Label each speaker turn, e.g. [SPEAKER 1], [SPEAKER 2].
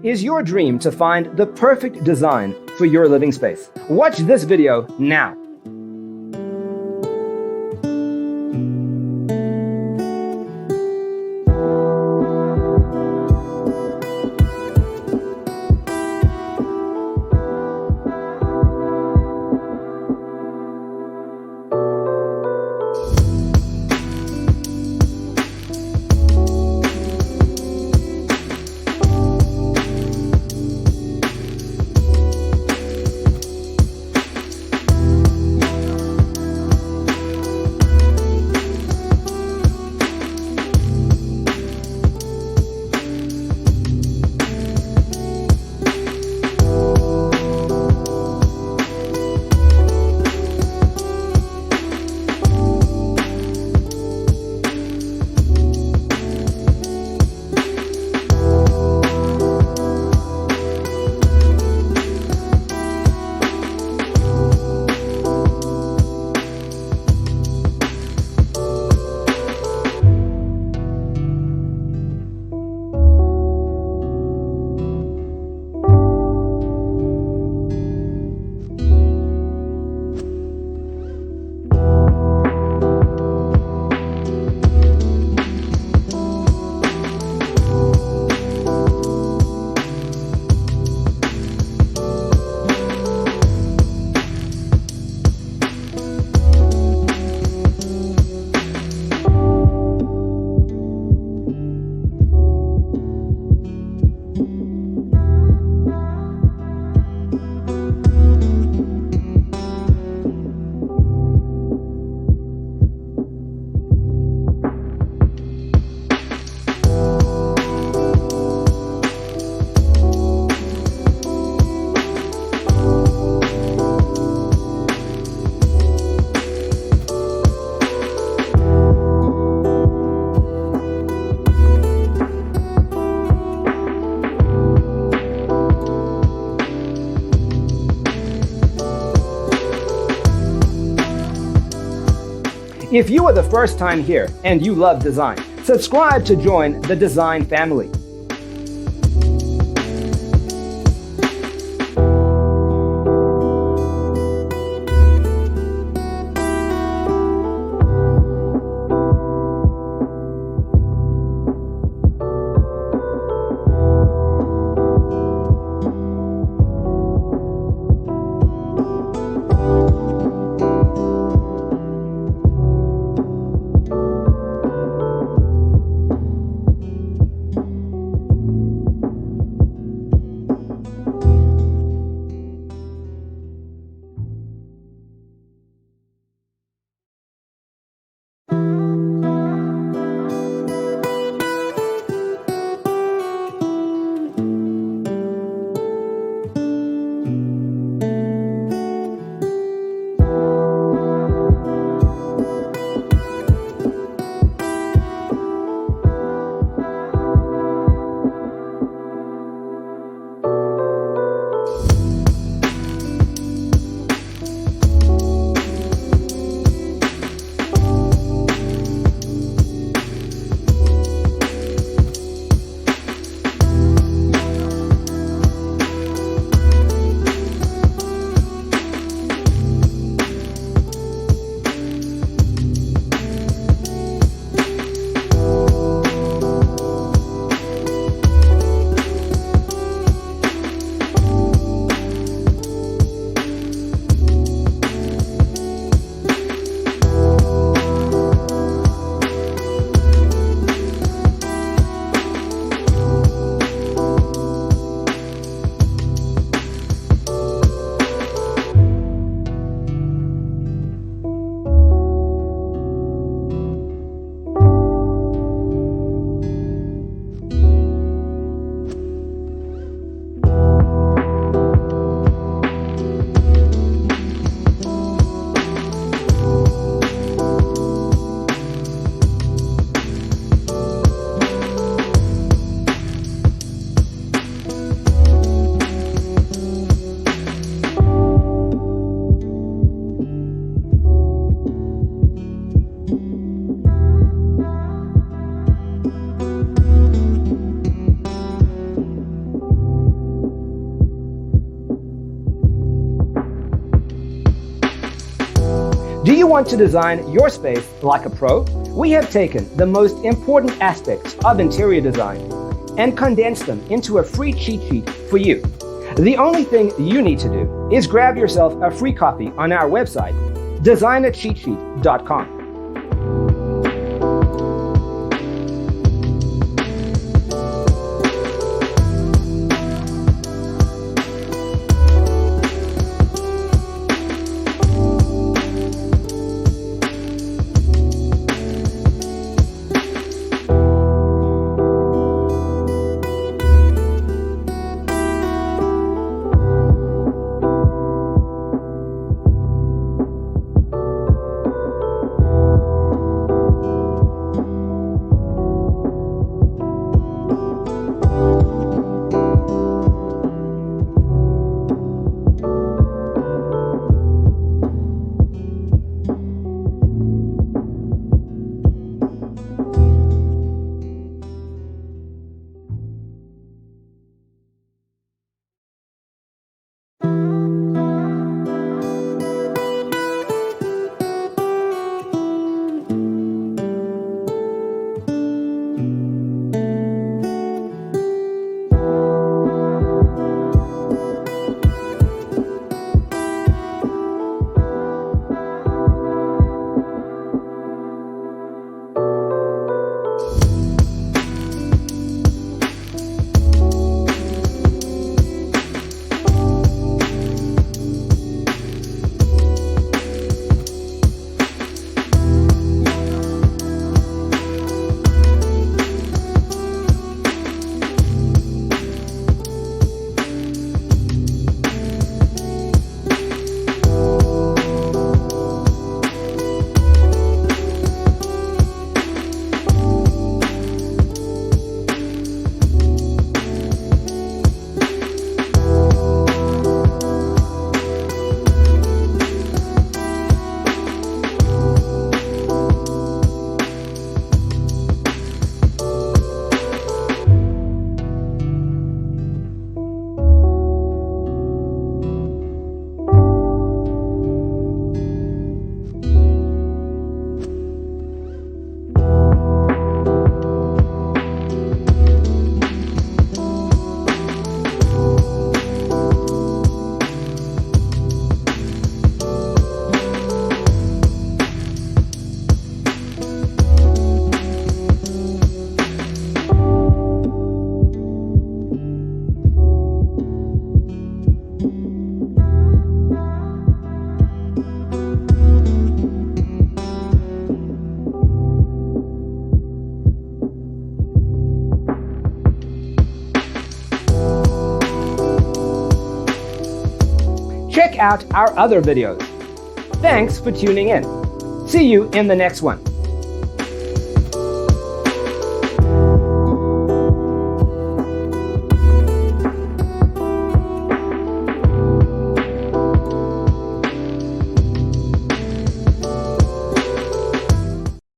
[SPEAKER 1] Is your dream to find the perfect design for your living space? Watch this video now. If you are the first time here and you love design, subscribe to join the design family. Do you want to design your space like a pro? We have taken the most important aspects of interior design and condensed them into a free cheat sheet for you. The only thing you need to do is grab yourself a free copy on our website, designercheatsheet.com. Check out our other videos. Thanks for tuning in. See you in the next one.